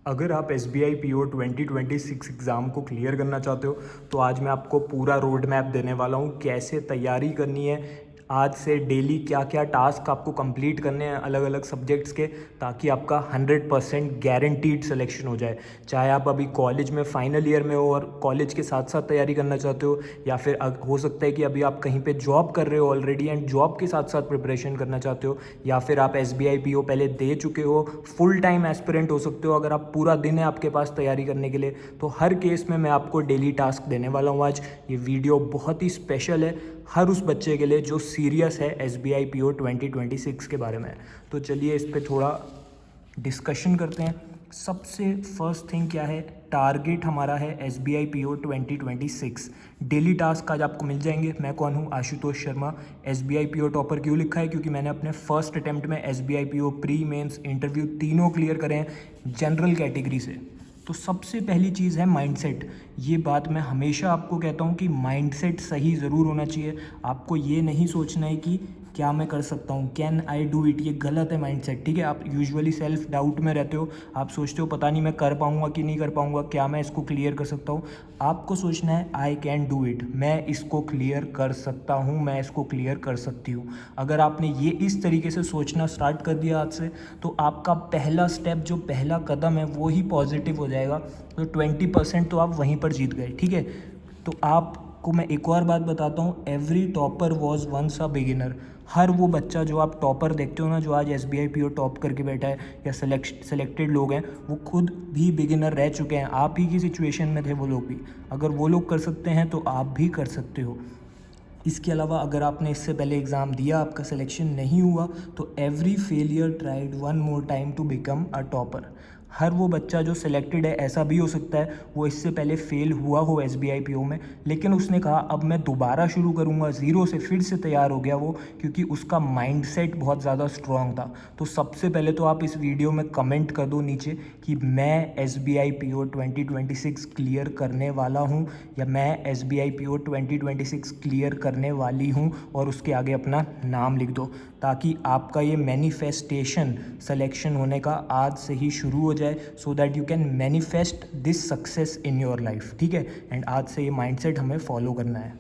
अगर आप SBI PO 2026 exam को क्लियर करना चाहते हो तो आज मैं आपको पूरा रोड मैप देने वाला हूँ, कैसे तैयारी करनी है। आज से डेली क्या क्या टास्क आपको कंप्लीट करने हैं अलग अलग सब्जेक्ट्स के, ताकि आपका 100% गारंटीड सिलेक्शन हो जाए। चाहे आप अभी कॉलेज में फाइनल ईयर में हो और कॉलेज के साथ साथ तैयारी करना चाहते हो, या फिर हो सकता है कि अभी आप कहीं पे जॉब कर रहे हो ऑलरेडी एंड जॉब के साथ साथ प्रिपरेशन करना चाहते हो, या फिर आप SBI PO पहले दे चुके हो, फुल टाइम एस्पिरेंट हो सकते हो। अगर आप पूरा दिन है आपके पास तैयारी करने के लिए, तो हर केस में मैं आपको डेली टास्क देने वाला हूँ। आज ये वीडियो बहुत ही स्पेशल है हर उस बच्चे के लिए जो सीरियस है SBI PO 2026 के बारे में। तो चलिए इस पर थोड़ा डिस्कशन करते हैं। सबसे फर्स्ट थिंग क्या है, टारगेट हमारा है SBI PO 2026। डेली टास्क आज आपको मिल जाएंगे। मैं कौन हूँ? Ashutosh Sharma. SBI PO topper क्यों लिखा है? क्योंकि मैंने अपने फर्स्ट अटेम्प्ट में SBI PO pre mains interview तीनों क्लियर करे हैं जनरल कैटेगरी से। तो सबसे पहली चीज़ है माइंडसेट। ये बात मैं हमेशा आपको कहता हूँ कि माइंडसेट सही ज़रूर होना चाहिए। आपको ये नहीं सोचना है कि क्या मैं कर सकता हूँ, कैन आई डू इट। ये गलत है माइंडसेट, ठीक है। आप यूजुअली सेल्फ डाउट में रहते हो, आप सोचते हो पता नहीं मैं कर पाऊँगा कि नहीं कर पाऊँगा, क्या मैं इसको क्लियर कर सकता हूँ। आपको सोचना है आई कैन डू इट, मैं इसको क्लियर कर सकता हूँ, मैं इसको क्लियर कर सकती हूँ। अगर आपने ये इस तरीके से सोचना स्टार्ट कर दिया आज से, तो आपका पहला स्टेप, जो पहला कदम है, वो ही पॉजिटिव हो जाएगा। तो 20% तो आप वहीं पर जीत गए, ठीक है। तो आपको मैं एक और बात बताता हूँ, every topper was once a beginner. हर वो बच्चा जो आप टॉपर देखते हो ना, जो आज SBI PO टॉप करके बैठा है, या सेलेक्टेड लोग हैं, वो खुद भी बिगिनर रह चुके हैं। आप ही की सिचुएशन में थे वो लोग भी। अगर वो लोग कर सकते हैं तो आप भी कर सकते हो। इसके अलावा अगर आपने इससे पहले एग्ज़ाम दिया, आपका सिलेक्शन नहीं हुआ, तो every failure tried one more time to become a topper. हर वो बच्चा जो सिलेक्टेड है, ऐसा भी हो सकता है वो इससे पहले फेल हुआ हो SBI PO में, लेकिन उसने कहा अब मैं दोबारा शुरू करूँगा, ज़ीरो से फिर से तैयार हो गया वो, क्योंकि उसका माइंडसेट बहुत ज़्यादा स्ट्रॉन्ग था। तो सबसे पहले तो आप इस वीडियो में कमेंट कर दो नीचे कि मैं SBI PO 2026 क्लियर करने वाला हूँ, या मैं SBI PO 2026 क्लियर करने वाली हूँ, और उसके आगे अपना नाम लिख दो, ताकि आपका ये मैनिफेस्टेशन सिलेक्शन होने का आज से ही शुरू हो जाए, so that you can manifest this success in your life, ठीक है। एंड आज से ये माइंडसेट हमें फॉलो करना है।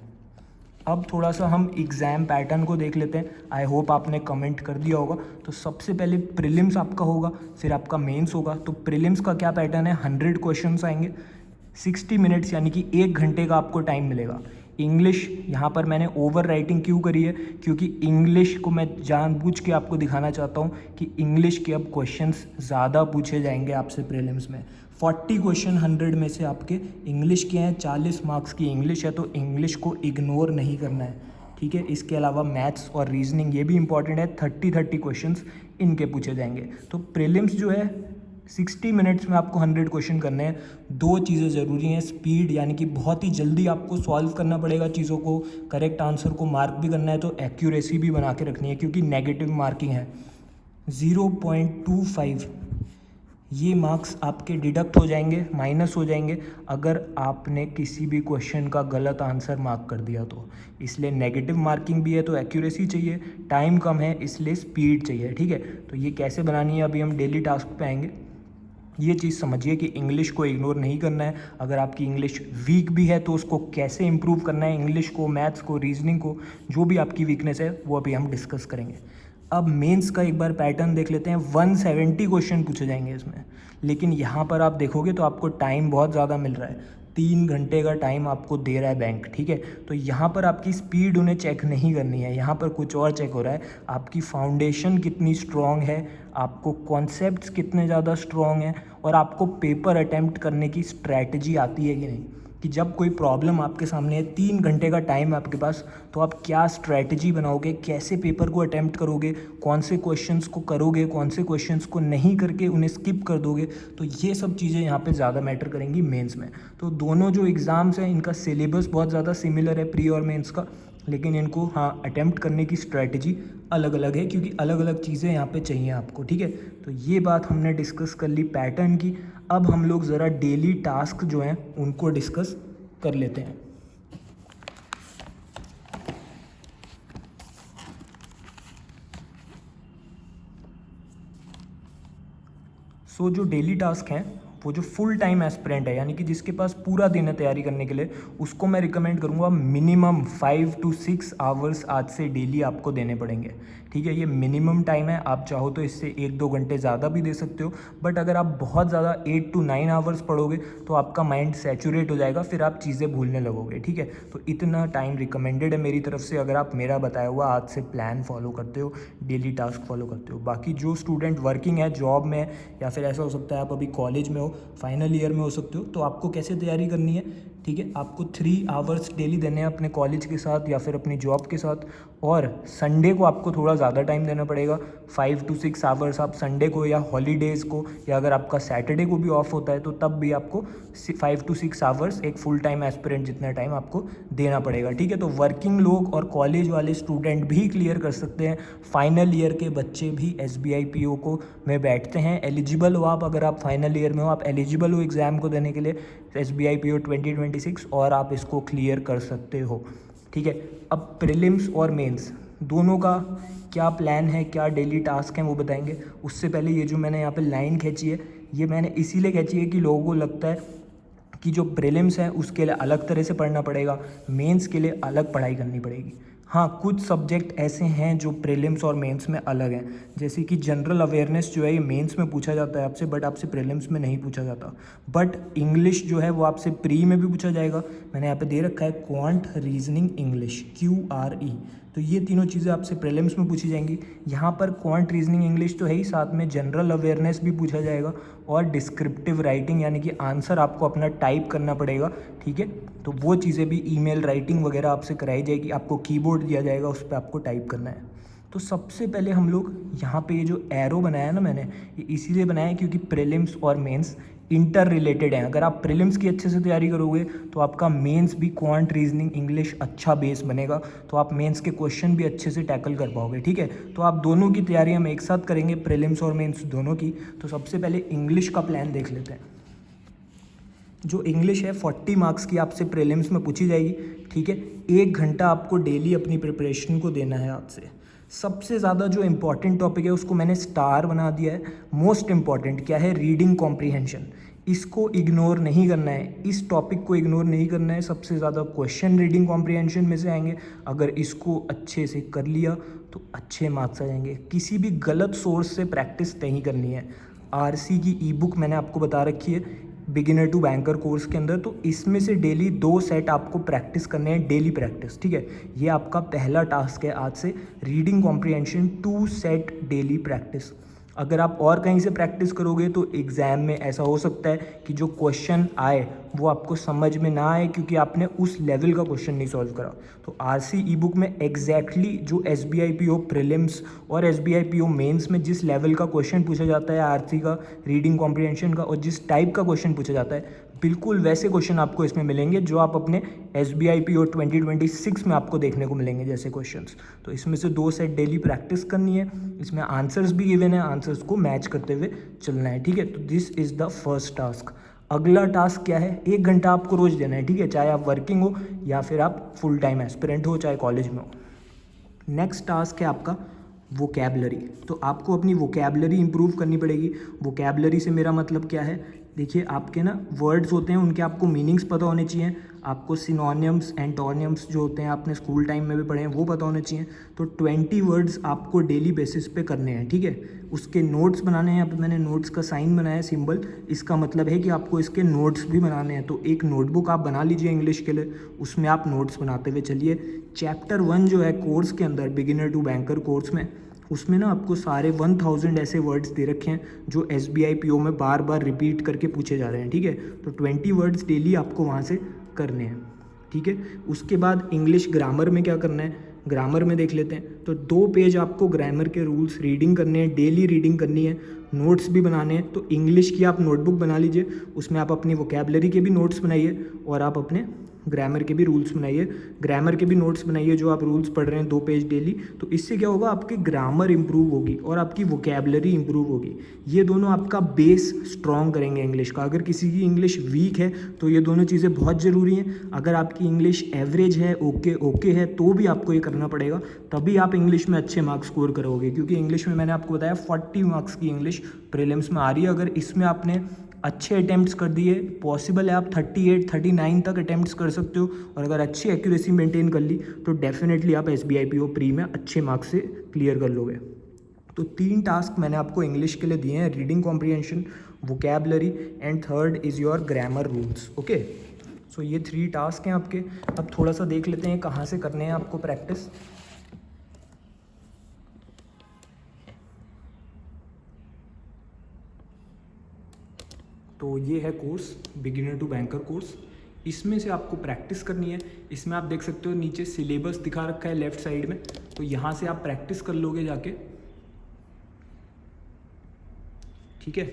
अब थोड़ा सा हम एग्ज़ाम पैटर्न को देख लेते हैं। आई होप आपने कमेंट कर दिया होगा। तो सबसे पहले प्रीलिम्स आपका होगा, फिर आपका मेंस होगा। तो प्रीलिम्स का क्या पैटर्न है, 100 क्वेश्चंस आएंगे, 60 मिनट्स यानी कि 1 घंटे का आपको टाइम मिलेगा। इंग्लिश, यहाँ पर मैंने ओवर राइटिंग क्यों करी है, क्योंकि इंग्लिश को मैं जानबूझ के आपको दिखाना चाहता हूँ कि इंग्लिश के अब क्वेश्चंस ज़्यादा पूछे जाएंगे आपसे प्रीलिम्स में। 40 क्वेश्चन 100 में से आपके इंग्लिश के हैं, 40 मार्क्स की इंग्लिश है, तो इंग्लिश को इग्नोर नहीं करना है, ठीक है। इसके अलावा मैथ्स और रीजनिंग ये भी इंपॉर्टेंट है, 30 क्वेश्चंस इनके पूछे जाएंगे। तो प्रीलिम्स जो है 60 मिनट्स में आपको 100 क्वेश्चन करने हैं। दो चीज़ें ज़रूरी हैं, स्पीड यानी कि बहुत ही जल्दी आपको सॉल्व करना पड़ेगा चीज़ों को, करेक्ट आंसर को मार्क भी करना है, तो एक्यूरेसी भी बना के रखनी है, क्योंकि नेगेटिव मार्किंग है। 0.25 ये मार्क्स आपके डिडक्ट हो जाएंगे, माइनस हो जाएंगे, अगर आपने किसी भी क्वेश्चन का गलत आंसर मार्क कर दिया तो। इसलिए नेगेटिव मार्किंग भी है तो एक्यूरेसी चाहिए, टाइम कम है इसलिए स्पीड चाहिए, ठीक है। तो ये कैसे बनानी है, अभी हम डेली टास्क पे आएंगे। ये चीज़ समझिए कि इंग्लिश को इग्नोर नहीं करना है। अगर आपकी इंग्लिश वीक भी है तो उसको कैसे इंप्रूव करना है, इंग्लिश को, मैथ्स को, रीजनिंग को, जो भी आपकी वीकनेस है वो अभी हम डिस्कस करेंगे। अब मेंस का एक बार पैटर्न देख लेते हैं। 170 क्वेश्चन पूछे जाएंगे इसमें, लेकिन यहाँ पर आप देखोगे तो आपको टाइम बहुत ज़्यादा मिल रहा है, 3 घंटे का टाइम आपको दे रहा है बैंक, ठीक है। तो यहाँ पर आपकी स्पीड उन्हें चेक नहीं करनी है, यहाँ पर कुछ और चेक हो रहा है, आपकी फाउंडेशन कितनी स्ट्रॉन्ग है, आपको कॉन्सेप्ट्स कितने ज़्यादा स्ट्रॉन्ग हैं, और आपको पेपर अटैम्प्ट करने की स्ट्रैटेजी आती है कि नहीं। कि जब कोई प्रॉब्लम आपके सामने है, 3 घंटे का टाइम है आपके पास, तो आप क्या स्ट्रैटेजी बनाओगे, कैसे पेपर को अटैम्प्ट करोगे, कौन से क्वेश्चंस को करोगे, कौन से क्वेश्चंस को नहीं करके उन्हें स्किप कर दोगे। तो ये सब चीज़ें यहाँ पे ज़्यादा मैटर करेंगी मेंस में। तो दोनों जो एग्ज़ाम्स हैं इनका सिलेबस बहुत ज़्यादा सिमिलर है, प्री और मेंस का, लेकिन इनको हाँ अटैम्प्ट करने की स्ट्रैटेजी अलग अलग है, क्योंकि अलग अलग चीज़ें यहाँ पे चाहिए आपको, ठीक है। तो ये बात हमने डिस्कस कर ली पैटर्न की। अब हम लोग ज़रा डेली टास्क जो हैं उनको डिस्कस कर लेते हैं। सो जो डेली टास्क हैं वो जो फुल टाइम एस्पिरेंट है, यानी कि जिसके पास पूरा दिन है तैयारी करने के लिए, उसको मैं रिकमेंड करूँगा मिनिमम 5 to 6 आवर्स आज से डेली आपको देने पड़ेंगे। ठीक है, ये मिनिमम टाइम है। आप चाहो तो इससे 1-2 घंटे ज़्यादा भी दे सकते हो, बट अगर आप बहुत ज़्यादा 8 to 9 आवर्स पढ़ोगे तो आपका माइंड सैचुरेट हो जाएगा, फिर आप चीज़ें भूलने लगोगे। ठीक है, तो इतना टाइम रिकमेंडेड है मेरी तरफ से, अगर आप मेरा बताया हुआ आज से प्लान फॉलो करते हो, डेली टास्क फॉलो करते हो। बाकी जो स्टूडेंट वर्किंग है, जॉब में है, या फिर ऐसा हो सकता है आप अभी कॉलेज में हो, फाइनल ईयर में हो सकते हो, तो आपको कैसे तैयारी करनी है, ठीक है, आपको 3 आवर्स डेली देने हैं अपने कॉलेज के साथ या फिर अपनी जॉब के साथ, और संडे को आपको थोड़ा ज़्यादा टाइम देना पड़ेगा। 5 to 6 आवर्स आप संडे को या हॉलीडेज़ को, या अगर आपका सैटरडे को भी ऑफ होता है तो तब भी आपको 5 to 6 आवर्स एक फुल टाइम एस्पिरेंट जितना टाइम आपको देना पड़ेगा। ठीक है, तो वर्किंग लोग और कॉलेज वाले स्टूडेंट भी क्लियर कर सकते हैं। फाइनल ईयर के बच्चे भी SBI PO को में बैठते हैं, एलिजिबल हो आप। अगर आप फाइनल ईयर में हो, आप एलिजिबल हो एग्ज़ाम को देने के लिए SBI PO 2026, और आप इसको क्लियर कर सकते हो। ठीक है, अब प्रीलिम्स और मेंस दोनों का क्या प्लान है, क्या डेली टास्क हैं, वो बताएंगे। उससे पहले ये जो मैंने यहाँ पे लाइन खींची है, ये मैंने इसीलिए खींची है कि लोगों को लगता है कि जो प्रीलिम्स है उसके लिए अलग तरह से पढ़ना पड़ेगा, मेंस के लिए अलग पढ़ाई करनी पड़ेगी। हाँ, कुछ सब्जेक्ट ऐसे हैं जो प्रीलिम्स और मेंस में अलग हैं, जैसे कि जनरल अवेयरनेस जो है ये मेंस में पूछा जाता है आपसे, बट आपसे प्रीलिम्स में नहीं पूछा जाता। बट इंग्लिश जो है वो आपसे प्री में भी पूछा जाएगा। मैंने यहाँ पे दे रखा है क्वांट रीजनिंग इंग्लिश, QRE। तो ये तीनों चीज़ें आपसे प्रीलिम्स में पूछी जाएंगी। यहाँ पर क्वांट रीजनिंग इंग्लिश तो है ही, साथ में जनरल अवेयरनेस भी पूछा जाएगा, और डिस्क्रिप्टिव राइटिंग, यानी कि आंसर आपको अपना टाइप करना पड़ेगा। ठीक है, तो वो चीज़ें भी ईमेल राइटिंग वगैरह आपसे कराई जाएगी, आपको कीबोर्ड दिया जाएगा, उस पर आपको टाइप करना है। तो सबसे पहले हम लोग यहाँ पे ये जो एरो बनाया ना मैंने, ये इसीलिए बनाया है क्योंकि प्रीलिम्स और मेंस इंटर रिलेटेड हैं। अगर आप प्रीलिम्स की अच्छे से तैयारी करोगे तो आपका मेंस भी क्वांट रीजनिंग इंग्लिश अच्छा बेस बनेगा, तो आप मेंस के क्वेश्चन भी अच्छे से टैकल कर पाओगे। ठीक है, तो आप दोनों की तैयारी हम एक साथ करेंगे, प्रीलिम्स और मेंस दोनों की। तो सबसे पहले इंग्लिश का प्लान देख लेते हैं। जो इंग्लिश है 40 मार्क्स की आपसे प्रीलिम्स में पूछी जाएगी। ठीक है, 1 घंटा आपको डेली अपनी प्रिपरेशन को देना है आज से। सबसे ज़्यादा जो इम्पॉर्टेंट टॉपिक है उसको मैंने स्टार बना दिया है। मोस्ट इम्पॉर्टेंट क्या है, रीडिंग कॉम्प्रीहेंशन। इसको इग्नोर नहीं करना है, इस टॉपिक को इग्नोर नहीं करना है। सबसे ज़्यादा क्वेश्चन रीडिंग कॉम्प्रीहेंशन में से आएंगे, अगर इसको अच्छे से कर लिया तो अच्छे मार्क्स आ जाएंगे। किसी भी गलत सोर्स से प्रैक्टिस नहीं करनी है। RC की ई-बुक मैंने आपको बता रखी है बिगिनर टू बैंकर कोर्स के अंदर, तो इसमें से डेली 2 सेट आपको प्रैक्टिस करने हैं, डेली प्रैक्टिस। ठीक है, ये आपका पहला टास्क है आज से, reading comprehension 2 set daily practice. अगर आप और कहीं से प्रैक्टिस करोगे तो एग्ज़ाम में ऐसा हो सकता है कि जो क्वेश्चन आए वो आपको समझ में ना आए, क्योंकि आपने उस लेवल का क्वेश्चन नहीं सॉल्व करा। तो RC ई-बुक में एग्जैक्टली जो SBI PO प्रीलिम्स और SBI PO मेंस में जिस लेवल का क्वेश्चन पूछा जाता है RC का, रीडिंग कॉम्प्रीहेंशन का, और जिस टाइप का क्वेश्चन पूछा जाता है, बिल्कुल वैसे क्वेश्चन आपको इसमें मिलेंगे जो आप अपने SBI PO 2026 में आपको देखने को मिलेंगे जैसे क्वेश्चंस। तो इसमें से 2 सेट डेली प्रैक्टिस करनी है। इसमें आंसर्स भी गिवन है, आंसर्स को मैच करते हुए चलना है। ठीक है, तो this is the first task. अगला टास्क क्या है, 1 घंटा आपको रोज़ देना है। ठीक है, चाहे आप वर्किंग हो या फिर आप फुल टाइम एस्पिरेंट हो, चाहे कॉलेज में हो। नेक्स्ट टास्क है आपका वोकैबलरी। तो आपको अपनी वोकैबलरी इंप्रूव करनी पड़ेगी। वोकैबलरी से मेरा मतलब क्या है, देखिए आपके ना वर्ड्स होते हैं, उनके आपको मीनिंग्स पता होने चाहिए। आपको सिनोनिम्स एंटोनिम्स जो होते हैं, आपने स्कूल टाइम में भी पढ़े हैं, वो पता होने चाहिए। तो 20 वर्ड्स आपको डेली बेसिस पे करने हैं। ठीक है, उसके नोट्स बनाने हैं। यहाँ पे मैंने नोट्स का साइन बनाया, सिंबल। इसका मतलब है कि आपको इसके नोट्स भी बनाने हैं। तो एक नोटबुक आप बना लीजिए इंग्लिश के लिए, उसमें आप नोट्स बनाते हुए चलिए। चैप्टर 1 जो है कोर्स के अंदर, बिगिनर टू बैंकर कोर्स में, उसमें ना आपको सारे 1000 ऐसे वर्ड्स दे रखे हैं जो SBI PO में बार बार रिपीट करके पूछे जा रहे हैं। ठीक है, तो 20 वर्ड्स डेली आपको वहाँ से करने हैं। ठीक है, उसके बाद इंग्लिश ग्रामर में क्या करना है, ग्रामर में देख लेते हैं। तो 2 पेज आपको ग्रामर के रूल्स रीडिंग करने हैं, डेली रीडिंग करनी है, नोट्स भी बनाने हैं। तो इंग्लिश की आप नोटबुक बना लीजिए, उसमें आप अपनी वोकैबलरी के भी नोट्स बनाइए और आप अपने ग्रामर के भी रूल्स बनाइए, ग्रामर के भी नोट्स बनाइए जो आप रूल्स पढ़ रहे हैं 2 पेज डेली। तो इससे क्या होगा, आपकी ग्रामर इंप्रूव होगी और आपकी वोकैबलरी इंप्रूव होगी। ये दोनों आपका बेस स्ट्रॉन्ग करेंगे इंग्लिश का। अगर किसी की इंग्लिश वीक है तो ये दोनों चीज़ें बहुत ज़रूरी हैं। अगर आपकी इंग्लिश एवरेज है, ओके है, तो भी आपको ये करना पड़ेगा, तभी आप इंग्लिश में अच्छे मार्क्स स्कोर करोगे। क्योंकि इंग्लिश में मैंने आपको बताया 40 मार्क्स की इंग्लिश प्रीलिम्स में आ रही है। अगर इसमें आपने अच्छे अटैम्प्ट्स कर दिए, पॉसिबल है आप 38 39 तक अटैम्प्ट्स कर सकते हो, और अगर अच्छी एक्यूरेसी मेंटेन कर ली तो डेफिनेटली आप SBI PO प्री में अच्छे मार्क्स से क्लियर कर लोगे। तो 3 टास्क मैंने आपको इंग्लिश के लिए दिए हैं, reading comprehension, vocabulary and third is your grammar rules. Okay, so ये 3 टास्क हैं आपके। अब थोड़ा सा देख लेते हैं कहाँ से करने हैं आपको प्रैक्टिस। तो ये है course, beginner to banker course. इसमें से आपको प्रैक्टिस करनी है। इसमें आप देख सकते हो नीचे सिलेबस दिखा रखा है लेफ्ट साइड में, तो यहाँ से आप प्रैक्टिस कर लोगे जाके, ठीक है।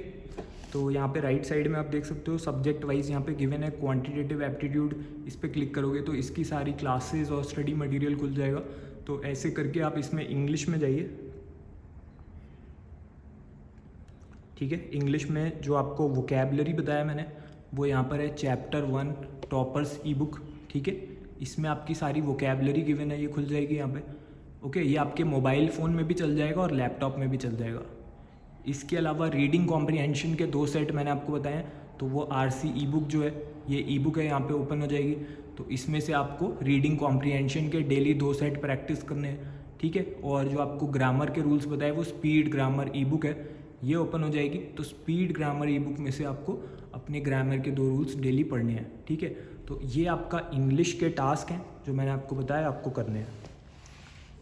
तो यहाँ पे राइट साइड में आप देख सकते हो सब्जेक्ट वाइज यहाँ पे गिवन है क्वांटिटेटिव एप्टीट्यूड, इस पर क्लिक करोगे तो इसकी सारी क्लासेस और स्टडी मटेरियल खुल जाएगा। तो ऐसे करके आप इसमें इंग्लिश में जाइए, ठीक है। इंग्लिश में जो आपको वोकैबलरी बताया मैंने वो यहाँ पर है चैप्टर 1 टॉपर्स ई बुक, ठीक है। इसमें आपकी सारी वोकैबलरी गिवन है, ये खुल जाएगी यहाँ पे। ओके, ये आपके मोबाइल फ़ोन में भी चल जाएगा और लैपटॉप में भी चल जाएगा। इसके अलावा रीडिंग कॉम्प्रिहेंशन के 2 सेट मैंने आपको बताए हैं, तो वो RC ई बुक जो है, ये ई बुक है, यहाँ पे ओपन हो जाएगी। तो इसमें से आपको रीडिंग कॉम्प्रिहेंशन के डेली 2 सेट प्रैक्टिस करने हैं, ठीक है। और जो आपको ग्रामर के रूल्स बताए वो स्पीड ग्रामर ई बुक है, ये ओपन हो जाएगी। तो स्पीड ग्रामर ई बुक में से आपको अपने ग्रामर के 2 रूल्स डेली पढ़ने हैं, ठीक है। तो ये आपका इंग्लिश के टास्क हैं जो मैंने आपको बताया आपको करने हैं।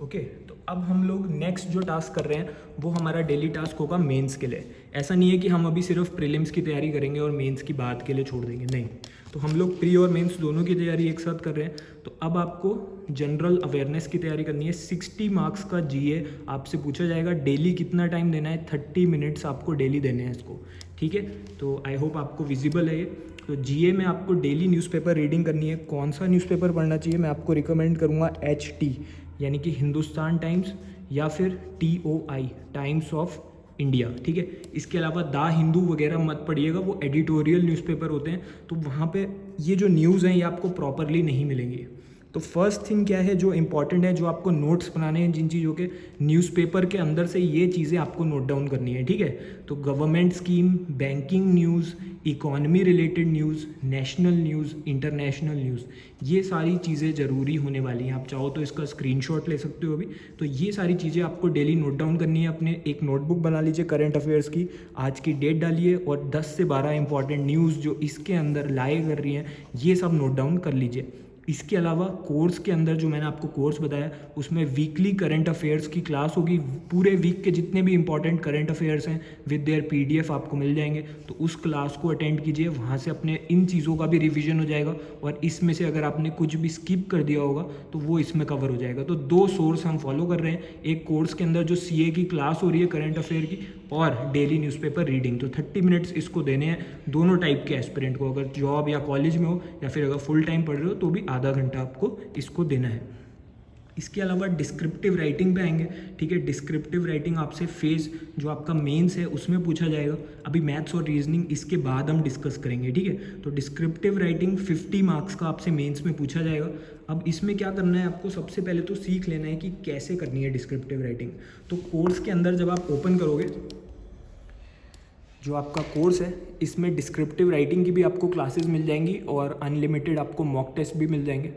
ओके, तो अब हम लोग नेक्स्ट जो टास्क कर रहे हैं वो हमारा डेली टास्क होगा मेंस के लिए। ऐसा नहीं है कि हम अभी सिर्फ प्रीलिम्स की तैयारी करेंगे और मेंस की बात के लिए छोड़ देंगे, नहीं। तो हम लोग प्री और मेंस दोनों की तैयारी एक साथ कर रहे हैं। तो अब आपको जनरल अवेयरनेस की तैयारी करनी है। 60 मार्क्स का GA आपसे पूछा जाएगा। डेली कितना टाइम देना है? 30 मिनट्स आपको डेली देने हैं इसको, ठीक है। तो आई होप आपको विजिबल है ये। तो GA में आपको डेली न्यूज़पेपर रीडिंग करनी है। कौन सा न्यूज़पेपर पढ़ना चाहिए? मैं आपको रिकमेंड करूँगा HT यानी कि हिंदुस्तान टाइम्स, या फिर TOI टाइम्स ऑफ इंडिया, ठीक है। इसके अलावा द हिंदू वगैरह मत पढ़िएगा, वो एडिटोरियल न्यूज़पेपर होते हैं, तो वहाँ पे ये जो न्यूज़ हैं ये आपको प्रॉपरली नहीं मिलेंगी। तो फर्स्ट थिंग क्या है जो इंपॉर्टेंट है, जो आपको नोट्स बनाने हैं जिन चीज़ों के, न्यूज़पेपर के अंदर से ये चीज़ें आपको नोट डाउन करनी है, ठीक है। तो government scheme, banking news, economy related news, national news, international news, ये सारी चीज़ें ज़रूरी होने वाली हैं। आप चाहो तो इसका स्क्रीनशॉट ले सकते हो अभी। तो ये सारी चीज़ें आपको डेली नोट डाउन करनी है। अपने एक नोटबुक बना लीजिए करंट अफेयर्स की, आज की डेट डालिए और 10 से 12 इंपॉर्टेंट न्यूज़ जो इसके अंदर लाए कर रही हैं ये सब नोट डाउन कर लीजिए। इसके अलावा कोर्स के अंदर जो मैंने आपको कोर्स बताया उसमें वीकली करंट अफेयर्स की क्लास होगी। पूरे वीक के जितने भी इंपॉर्टेंट करंट अफेयर्स हैं विद देयर PDF आपको मिल जाएंगे, तो उस क्लास को अटेंड कीजिए। वहाँ से अपने इन चीज़ों का भी रिवीजन हो जाएगा, और इसमें से अगर आपने कुछ भी स्किप कर दिया होगा तो वो इसमें कवर हो जाएगा। तो 2 सोर्स हम फॉलो कर रहे हैं, एक कोर्स के अंदर जो CA की क्लास हो रही है करंट अफेयर की, और डेली न्यूज़पेपर रीडिंग। तो 30 मिनट्स इसको देने हैं दोनों टाइप के एस्पिरेंट को, अगर जॉब या कॉलेज में हो या फिर अगर फुल टाइम पढ़ रहे हो तो भी आधा घंटा आपको इसको देना है। इसके अलावा डिस्क्रिप्टिव राइटिंग पे आएंगे, ठीक है। डिस्क्रिप्टिव राइटिंग आपसे फेज जो आपका मेंस है उसमें पूछा जाएगा। अभी मैथ्स और रीजनिंग इसके बाद हम डिस्कस करेंगे, ठीक है। तो डिस्क्रिप्टिव राइटिंग 50 मार्क्स का आपसे मेंस में पूछा जाएगा। अब इसमें क्या करना है आपको, सबसे पहले तो सीख लेना है कि कैसे करनी है डिस्क्रिप्टिव राइटिंग। तो कोर्स के अंदर जब आप ओपन करोगे, जो आपका कोर्स है इसमें डिस्क्रिप्टिव राइटिंग की भी आपको क्लासेस मिल जाएंगी और अनलिमिटेड आपको मॉक टेस्ट भी मिल जाएंगे।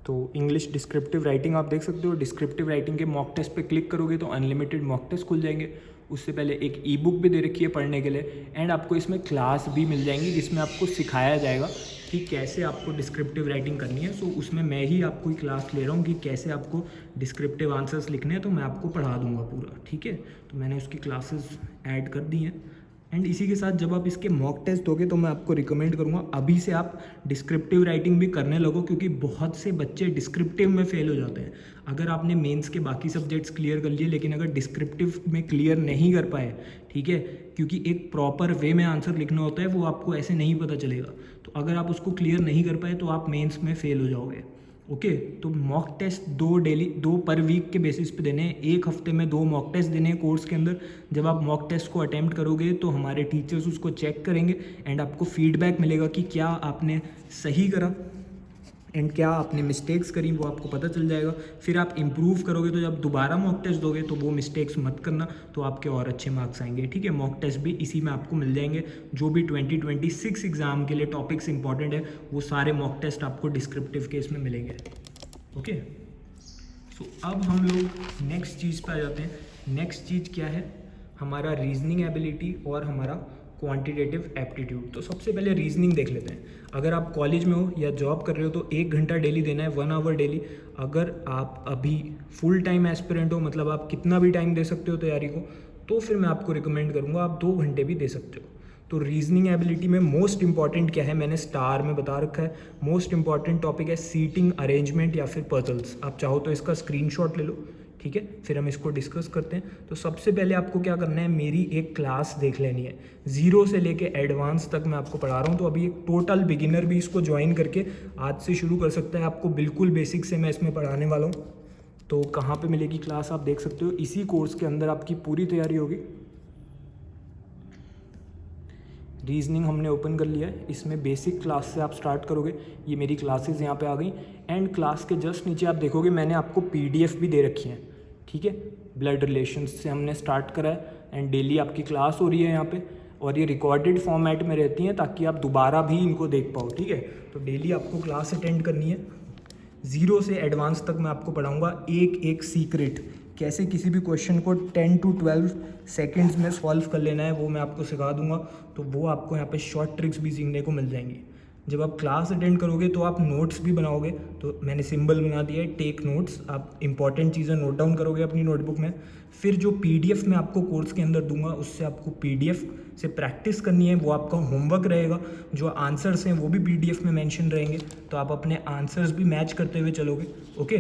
तो इंग्लिश डिस्क्रिप्टिव राइटिंग आप देख सकते हो। डिस्क्रिप्टिव राइटिंग के मॉक टेस्ट पे क्लिक करोगे तो अनलिमिटेड मॉक टेस्ट खुल जाएंगे। उससे पहले एक ई बुक भी दे रखी है पढ़ने के लिए, एंड आपको इसमें क्लास भी मिल जाएंगी जिसमें आपको सिखाया जाएगा कि कैसे आपको डिस्क्रिप्टिव राइटिंग करनी है। सो उसमें मैं ही आपको क्लास ले रहा हूँ कि कैसे आपको डिस्क्रिप्टिव आंसर्स लिखने हैं, तो मैं आपको पढ़ा दूंगा पूरा, ठीक है। तो मैंने उसकी क्लासेस ऐड कर दी हैं। एंड इसी के साथ जब आप इसके मॉक टेस्ट दोगे तो मैं आपको रिकमेंड करूँगा अभी से आप डिस्क्रिप्टिव राइटिंग भी करने लगो, क्योंकि बहुत से बच्चे डिस्क्रिप्टिव में फेल हो जाते हैं। अगर आपने मेंस के बाकी सब्जेक्ट्स क्लियर कर लिए लेकिन अगर डिस्क्रिप्टिव में क्लियर नहीं कर पाए, ठीक है, क्योंकि एक प्रॉपर वे में आंसर लिखना होता है, वो आपको ऐसे नहीं पता चलेगा। तो अगर आप उसको क्लियर नहीं कर पाए तो आप मेंस में फेल हो जाओगे। ओके, तो मॉक टेस्ट 2 पर वीक के बेसिस पे देने हैं। एक हफ्ते में 2 मॉक टेस्ट देने हैं कोर्स के अंदर। जब आप मॉक टेस्ट को अटेम्प्ट करोगे तो हमारे टीचर्स उसको चेक करेंगे एंड आपको फीडबैक मिलेगा कि क्या आपने सही करा एंड क्या आपने मिस्टेक्स करी वो आपको पता चल जाएगा। फिर आप इम्प्रूव करोगे, तो जब दोबारा मॉक टेस्ट दोगे तो वो मिस्टेक्स मत करना, तो आपके और अच्छे मार्क्स आएंगे। ठीक है, मॉक टेस्ट भी इसी में आपको मिल जाएंगे। जो भी 2026 एग्ज़ाम के लिए टॉपिक्स इंपॉर्टेंट है वो सारे मॉक टेस्ट आपको डिस्क्रिप्टिव केस में मिलेंगे। ओके, सो अब हम लोग नेक्स्ट चीज़ पे आ जाते हैं। नेक्स्ट चीज़ क्या है, हमारा रीजनिंग एबिलिटी और हमारा क्वांटिटेटिव एप्टीट्यूड। तो सबसे पहले रीजनिंग देख लेते हैं। अगर आप कॉलेज में हो या जॉब कर रहे हो तो 1 घंटा डेली देना है, 1 आवर डेली। अगर आप अभी फुल टाइम एस्पिरेंट हो, मतलब आप कितना भी टाइम दे सकते हो तैयारी को, तो फिर मैं आपको रिकमेंड करूँगा आप 2 घंटे भी दे सकते हो। तो रीजनिंग एबिलिटी में मोस्ट इंपॉर्टेंट क्या है, मैंने स्टार में बता रखा है। मोस्ट इंपॉर्टेंट टॉपिक है सीटिंग अरेंजमेंट या फिर पजल्स। आप चाहो तो इसका स्क्रीनशॉट ले लो, ठीक है, फिर हम इसको डिस्कस करते हैं। तो सबसे पहले आपको क्या करना है, मेरी एक क्लास देख लेनी है। 0 से लेके एडवांस तक मैं आपको पढ़ा रहा हूँ। तो अभी एक टोटल बिगिनर भी इसको ज्वाइन करके आज से शुरू कर सकता है। आपको बिल्कुल बेसिक से मैं इसमें पढ़ाने वाला हूँ। तो कहाँ पे मिलेगी क्लास आप देख सकते हो, इसी कोर्स के अंदर आपकी पूरी तैयारी होगी। रीजनिंग हमने ओपन कर लिया है, इसमें बेसिक क्लास से आप स्टार्ट करोगे। ये मेरी क्लासेस यहाँ पे आ गई। एंड क्लास के जस्ट नीचे आप देखोगे मैंने आपको PDF भी दे रखी है। ठीक है, ब्लड रिलेशंस से हमने स्टार्ट करा है एंड डेली आपकी क्लास हो रही है यहाँ पे, और ये रिकॉर्डेड फॉर्मेट में रहती हैं ताकि आप दोबारा भी इनको देख पाओ। ठीक है, तो डेली आपको क्लास अटेंड करनी है। 0 से एडवांस तक मैं आपको पढ़ाऊँगा एक एक सीक्रेट, कैसे किसी भी क्वेश्चन को 10 to 12 सेकेंड्स में सॉल्व कर लेना है, वो मैं आपको सिखा दूंगा। तो वो आपको यहाँ पे शॉर्ट ट्रिक्स भी सीखने को मिल जाएंगी। जब आप क्लास अटेंड करोगे तो आप नोट्स भी बनाओगे। तो मैंने सिंबल बना दिया है टेक नोट्स। आप इंपॉर्टेंट चीज़ें नोट डाउन करोगे अपनी नोटबुक में। फिर जो PDF मैं आपको कोर्स के अंदर दूंगा उससे आपको PDF से प्रैक्टिस करनी है, वो आपका होमवर्क रहेगा। जो आंसर्स हैं वो भी PDF में मेंशन रहेंगे, तो आप अपने आंसर्स भी मैच करते हुए चलोगे। ओके,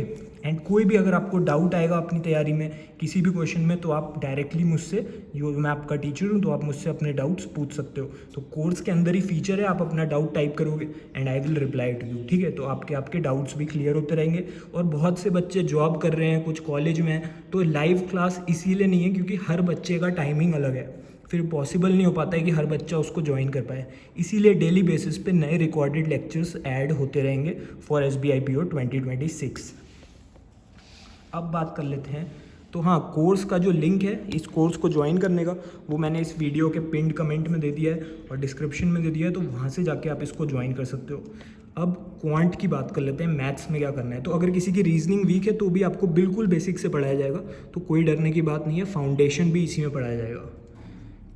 एंड कोई भी अगर आपको डाउट आएगा अपनी तैयारी में किसी भी क्वेश्चन में, तो आप डायरेक्टली मुझसे, जो मैं आपका टीचर हूँ, तो आप मुझसे अपने डाउट्स पूछ सकते हो। तो कोर्स के अंदर ही फीचर है, आप अपना डाउट टाइप करोगे and I will reply to you. ठीक है, तो आपके डाउट्स भी क्लियर होते रहेंगे। और बहुत से बच्चे जॉब कर रहे हैं, कुछ कॉलेज में हैं, तो लाइव क्लास इसीलिए नहीं है क्योंकि हर बच्चे का टाइमिंग अलग है, फिर पॉसिबल नहीं हो पाता है कि हर बच्चा उसको ज्वाइन कर पाए। इसीलिए डेली बेसिस पे नए रिकॉर्डेड लेक्चर्स ऐड होते रहेंगे फॉर SBI PO 2026। अब बात कर लेते हैं, तो हाँ, कोर्स का जो लिंक है इस कोर्स को ज्वाइन करने का, वो मैंने इस वीडियो के पिंड कमेंट में दे दिया है और डिस्क्रिप्शन में दे दिया है, तो वहाँ से जाके आप इसको ज्वाइन कर सकते हो। अब क्वांट की बात कर लेते हैं, मैथ्स में क्या करना है। तो अगर किसी की रीजनिंग वीक है तो भी आपको बिल्कुल बेसिक से पढ़ाया जाएगा, तो कोई डरने की बात नहीं है। फाउंडेशन भी इसी में पढ़ाया जाएगा,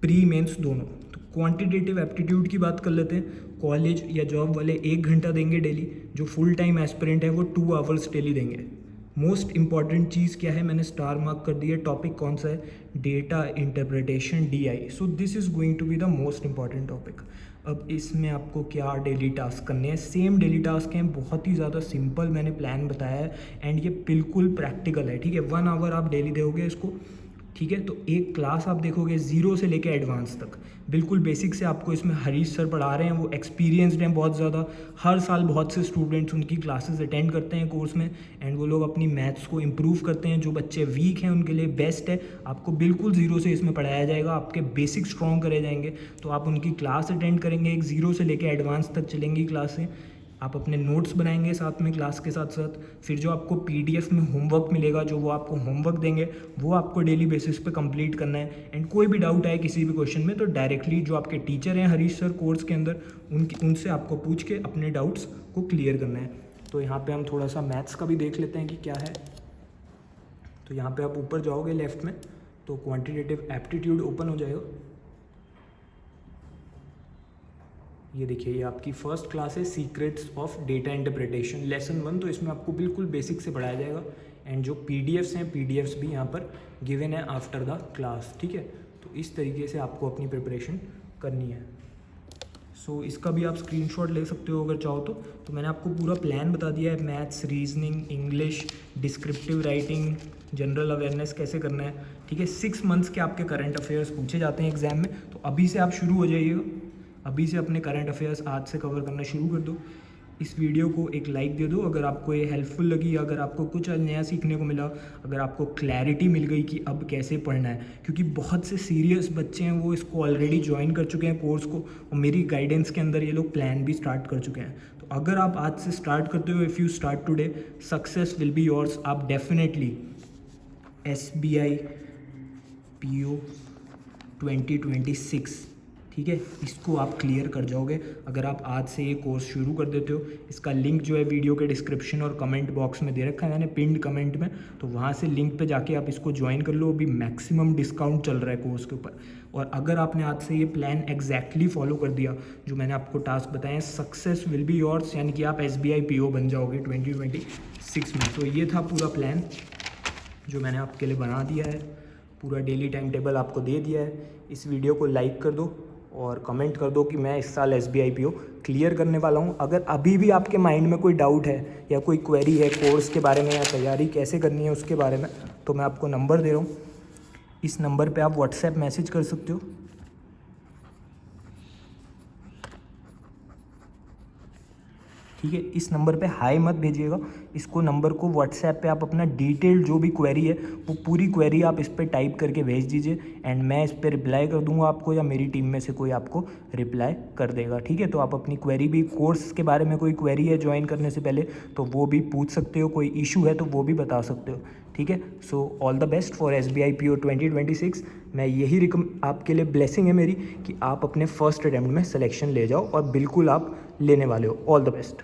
प्री मेंस दोनों। तो क्वांटिटेटिव एप्टीट्यूड की बात कर लेते हैं। कॉलेज या जॉब वाले 1 घंटा देंगे डेली, जो फुल टाइम एस्पिरेंट है वो 2 आवर्स डेली देंगे। मोस्ट इंपॉर्टेंट चीज़ क्या है, मैंने स्टार मार्क कर दिया। टॉपिक कौन सा है, data interpretation DI। So this is going to be the most important topic. अब इसमें आपको क्या डेली टास्क करने हैं, सेम डेली टास्क हैं, बहुत ही ज़्यादा सिंपल मैंने प्लान बताया है एंड ये बिल्कुल प्रैक्टिकल है। ठीक है, 1 आवर आप डेली दोगे इसको। ठीक है, तो एक क्लास आप देखोगे 0 से लेकर एडवांस तक, बिल्कुल बेसिक से आपको इसमें हरीश सर पढ़ा रहे हैं। वो एक्सपीरियंसड हैं बहुत ज़्यादा, हर साल बहुत से स्टूडेंट्स उनकी क्लासेस अटेंड करते हैं कोर्स में एंड वो लोग अपनी मैथ्स को इम्प्रूव करते हैं। जो बच्चे वीक हैं उनके लिए बेस्ट है, आपको बिल्कुल 0 से इसमें पढ़ाया जाएगा, आपके बेसिक स्ट्रॉन्ग करे जाएंगे। तो आप उनकी क्लास अटेंड करेंगे, एक 0 से लेकर एडवांस तक चलेंगी क्लासें। आप अपने नोट्स बनाएंगे साथ में क्लास के साथ साथ। फिर जो आपको PDF में होमवर्क मिलेगा, जो वो आपको होमवर्क देंगे, वो आपको डेली बेसिस पे कंप्लीट करना है। एंड कोई भी डाउट आए किसी भी क्वेश्चन में तो डायरेक्टली जो आपके टीचर हैं हरीश सर कोर्स के अंदर, उनसे आपको पूछ के अपने डाउट्स को क्लियर करना है। तो यहाँ पर हम थोड़ा सा मैथ्स का भी देख लेते हैं कि क्या है। तो यहाँ पर आप ऊपर जाओगे लेफ्ट में तो क्वान्टिटेटिव एप्टीट्यूड ओपन हो जाएगा। ये देखिए, ये आपकी फर्स्ट क्लास है, secrets of data interpretation lesson 1। तो इसमें आपको बिल्कुल बेसिक से पढ़ाया जाएगा एंड जो PDFs हैं, PDFs भी यहाँ पर गिवन है आफ्टर द क्लास। ठीक है, तो इस तरीके से आपको अपनी प्रिपरेशन करनी है। सो इसका भी आप स्क्रीनशॉट ले सकते हो अगर चाहो तो मैंने आपको पूरा प्लान बता दिया है। Maths, reasoning, English, descriptive writing, general awareness कैसे करना है। ठीक है, 6 मंथ्स के आपके करंट अफेयर्स पूछे जाते हैं एग्जाम में, तो अभी से आप शुरू हो जाइएगा। अभी से अपने करंट अफेयर्स आज से कवर करना शुरू कर दो। इस वीडियो को एक लाइक दे दो अगर आपको ये हेल्पफुल लगी, अगर आपको कुछ नया सीखने को मिला, अगर आपको क्लैरिटी मिल गई कि अब कैसे पढ़ना है, क्योंकि बहुत से सीरियस बच्चे हैं वो इसको ऑलरेडी ज्वाइन कर चुके हैं कोर्स को, और मेरी गाइडेंस के अंदर ये लोग प्लान भी स्टार्ट कर चुके हैं। तो अगर आप आज से स्टार्ट करते हो, if you start today, success will be yours. आप डेफिनेटली SBI PO 2026, ठीक है, इसको आप क्लियर कर जाओगे अगर आप आज से ये कोर्स शुरू कर देते हो। इसका लिंक जो है वीडियो के डिस्क्रिप्शन और कमेंट बॉक्स में दे रखा है मैंने, पिंड कमेंट में, तो वहाँ से लिंक पे जाके आप इसको ज्वाइन कर लो। अभी मैक्सिमम डिस्काउंट चल रहा है कोर्स के ऊपर, और अगर आपने आज से ये प्लान एग्जैक्टली फॉलो कर दिया जो मैंने आपको टास्क बताए, सक्सेस विल बी योर्स, यानी कि आप SBI PO बन जाओगे 2026 में। तो ये था पूरा प्लान जो मैंने आपके लिए बना दिया है, पूरा डेली टाइम टेबल आपको दे दिया है। इस वीडियो को लाइक कर दो और कमेंट कर दो कि मैं इस साल SBI PO क्लियर करने वाला हूँ। अगर अभी भी आपके माइंड में कोई डाउट है या कोई क्वेरी है कोर्स के बारे में या तैयारी कैसे करनी है उसके बारे में, तो मैं आपको नंबर दे रहा हूँ, इस नंबर पे आप व्हाट्सएप मैसेज कर सकते हो। ठीक है, इस नंबर पे हाई मत भेजिएगा, इसको नंबर को व्हाट्सएप पे आप अपना डिटेल जो भी क्वेरी है वो पूरी क्वेरी आप इस पर टाइप करके भेज दीजिए, एंड मैं इस पर रिप्लाई कर दूंगा आपको, या मेरी टीम में से कोई आपको रिप्लाई कर देगा। ठीक है, तो आप अपनी क्वेरी भी, कोर्स के बारे में कोई क्वेरी है ज्वाइन करने से पहले तो वो भी पूछ सकते हो, कोई इशू है तो वो भी बता सकते हो। ठीक है, so all the best for SBI PO 2026। मैं यही आपके लिए ब्लेसिंग है मेरी कि आप अपने फर्स्ट अटैम्प्ट में सिलेक्शन ले जाओ, और बिल्कुल आप लेने वाले हो। All the best.